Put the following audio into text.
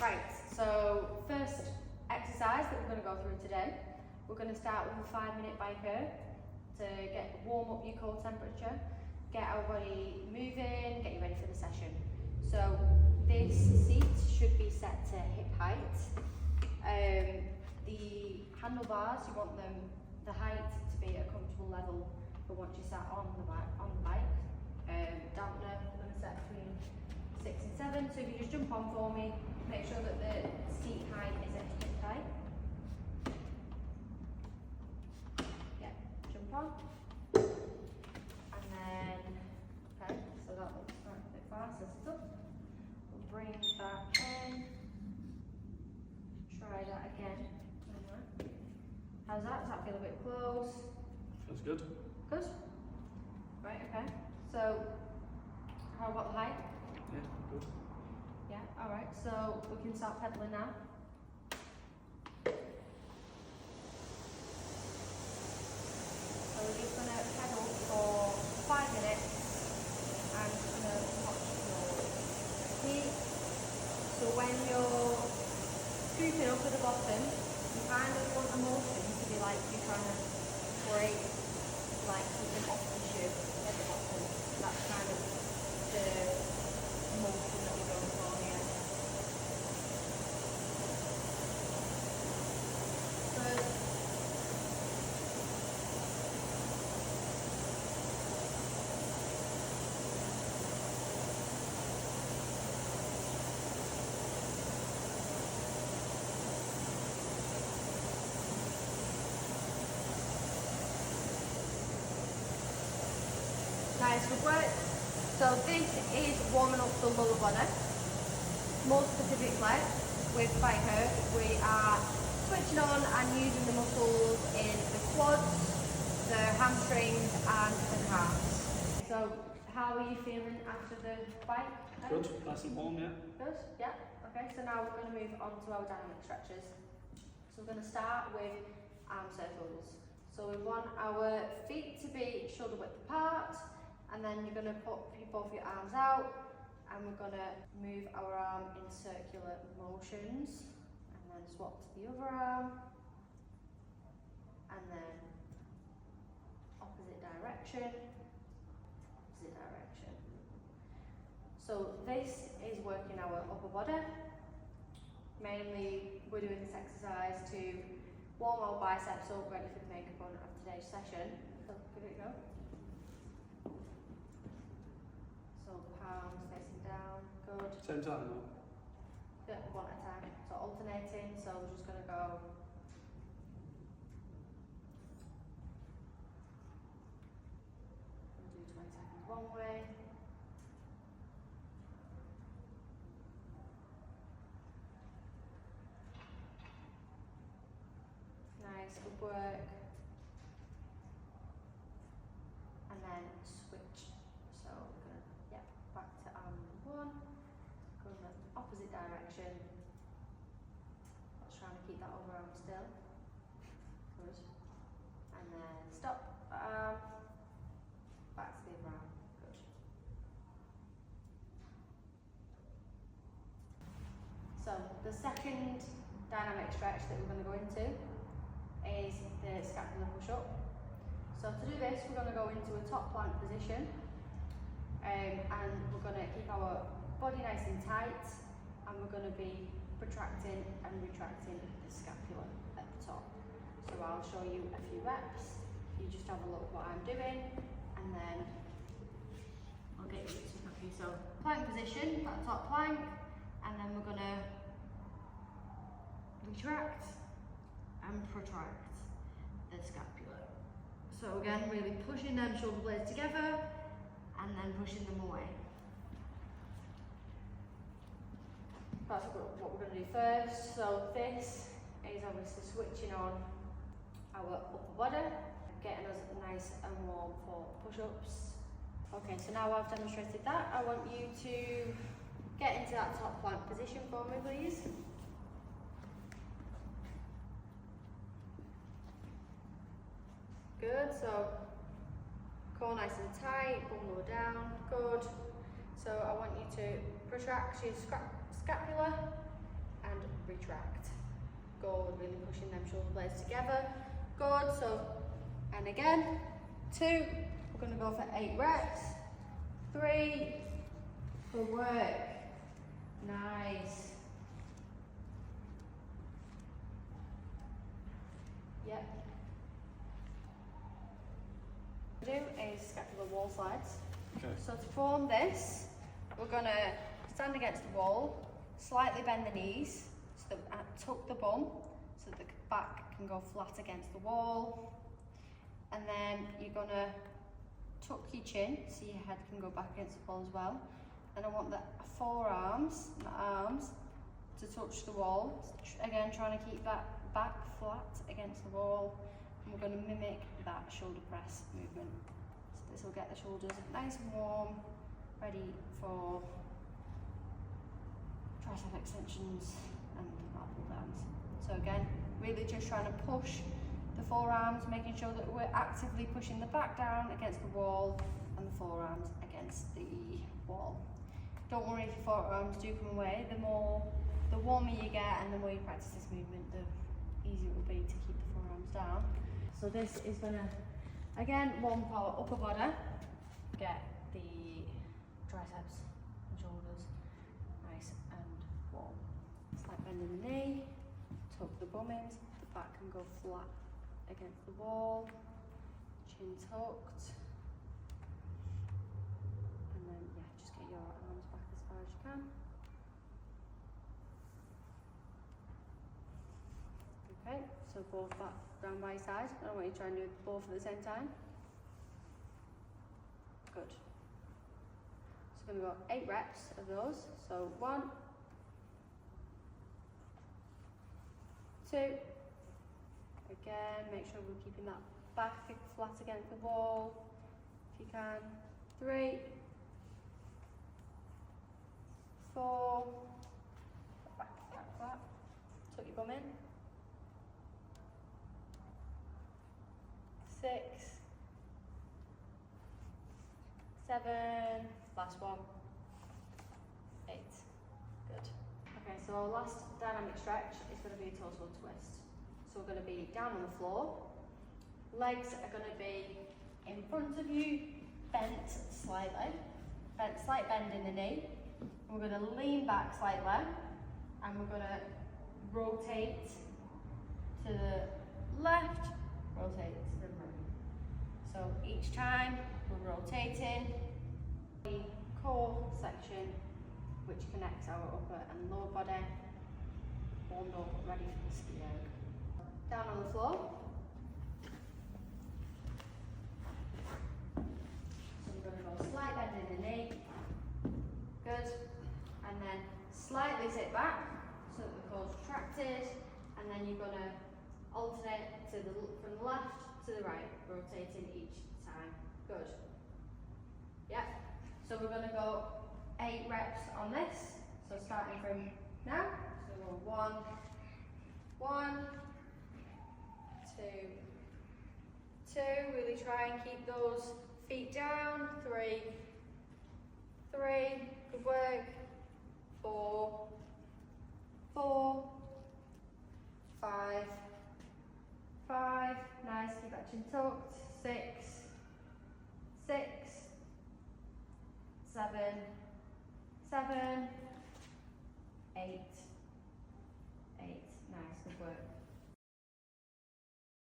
Right, so first exercise that we're going to go through today, we're going to start with a 5-minute biker to warm up your core temperature, get our body moving, get you ready for the session. So this seat should be set to hip height. The handlebars, you want them, the height to be at a comfortable level for once you sat on the bike. Dampener, I'm going to set between 6 and 7, so if you just jump on for me, make sure that the seat height is at hip height. Yeah, jump on. And then, okay, so that looks right a bit fast, set it up. We'll bring that in. Try that again. How's that? Does that feel a bit close? That's good. Good? Right, okay. So, how about the height? Yeah, good. Yeah, alright, so we can start pedaling now. So we're just going to pedal for 5 minutes and just going to watch your feet. So when you're scooping up at the bottom, you kind of want the motion to be like you're trying to break like something off the shoe at the bottom. That's kind of the motion that we're going for here. First, nice, good work. So this is warming up the lower body. More specifically, with biker, we are switching on and using the muscles in the quads, the hamstrings and the calves. So how are you feeling after the bike? Good, nice and warm, yeah. Good, yeah. Okay, so now we're going to move on to our dynamic stretches. So we're going to start with arm circles. So we want our feet to be shoulder width apart, and then you're going to put both your arms out, and we're going to move our arm in circular motions, and then swap to the other arm, and then opposite direction. So this is working our upper body. Mainly we're doing this exercise to warm our biceps up, ready for the main component of today's session. So give it a go. So palms facing down, good. Same time, though. Yeah, one at a time. So alternating, so we're just going to go. We'll do 20 seconds one way. Nice, good work. And then switch. So we're going to, yeah, back to arm one. Go in the opposite direction. Let's try and keep that other arm still. Good. And then stop. Back to the other arm. Good. So the second dynamic stretch that we're going to go into is the scapular push-up. So to do this, we're going to go into a top plank position, and we're going to keep our body nice and tight, and we're going to be protracting and retracting the scapula at the top. So I'll show you a few reps. You just have a look what I'm doing, and then I'll get you to happy. So plank position, that top plank, and then we're going to retract and protract the scapula. So again, really pushing them shoulder blades together and then pushing them away. That's what we're going to do first. So this is obviously switching on our upper body, getting us nice and warm for push-ups. Okay, so now I've demonstrated that, I want you to get into that top plank position for me, please. Good, so core nice and tight, bum lower down, good. So I want you to protract your scapula retract. Good, really pushing them shoulder blades together. Good, so, and again, 2, we're gonna go for 8 reps. 3, good work, nice. Yep. What we're gonna do is scapular wall slides. Okay. So to form this, we're gonna stand against the wall, slightly bend the knees, so that tuck the bum, so that the back can go flat against the wall. And then you're gonna tuck your chin, so your head can go back against the wall as well. And I want the forearms and the arms to touch the wall. Again, trying to keep that back flat against the wall. And we're gonna mimic that shoulder press movement. So this will get the shoulders nice and warm, ready for tricep extensions and lat pull downs. So again, really just trying to push the forearms, making sure that we're actively pushing the back down against the wall and the forearms against the wall. Don't worry if your forearms do come away. The warmer you get and the more you practice this movement, the easier it will be to keep the forearms down. So this is gonna, again, warm up our upper body, get the triceps and shoulders nice and warm. Slight bend in the knee, tuck the bum in, so the back can go flat against the wall, chin tucked, and then just get your arms back as far as you can. Okay, so both back round by your side. I don't want you to try and do both at the same time. Good. So we're going to go 8 reps of those. So 1, 2, again, make sure we're keeping that back flat against the wall if you can. 3, 4, back flat, tuck your bum in. 6, 7, last one, 8, good. Okay, so our last dynamic stretch is going to be a torso twist. So we're going to be down on the floor, legs are going to be in front of you, bent slightly, slight bend in the knee. We're going to lean back slightly and we're going to rotate to the left, rotate to the right. So each time we're rotating the core section which connects our upper and lower body, warmed up, ready for the ski erg. Down on the floor. So we're going to go slight bend in the knee, good, and then slightly sit back so that the core's retracted, and then you're going to alternate from the left to the right, rotating each time, good. Yep, so we're going to go 8 reps on this, so starting from now, so we'll go 1, 2, 2, really try and keep those feet down, 3, good work, 4, 5, nice, keep that chin tucked, 6, 7,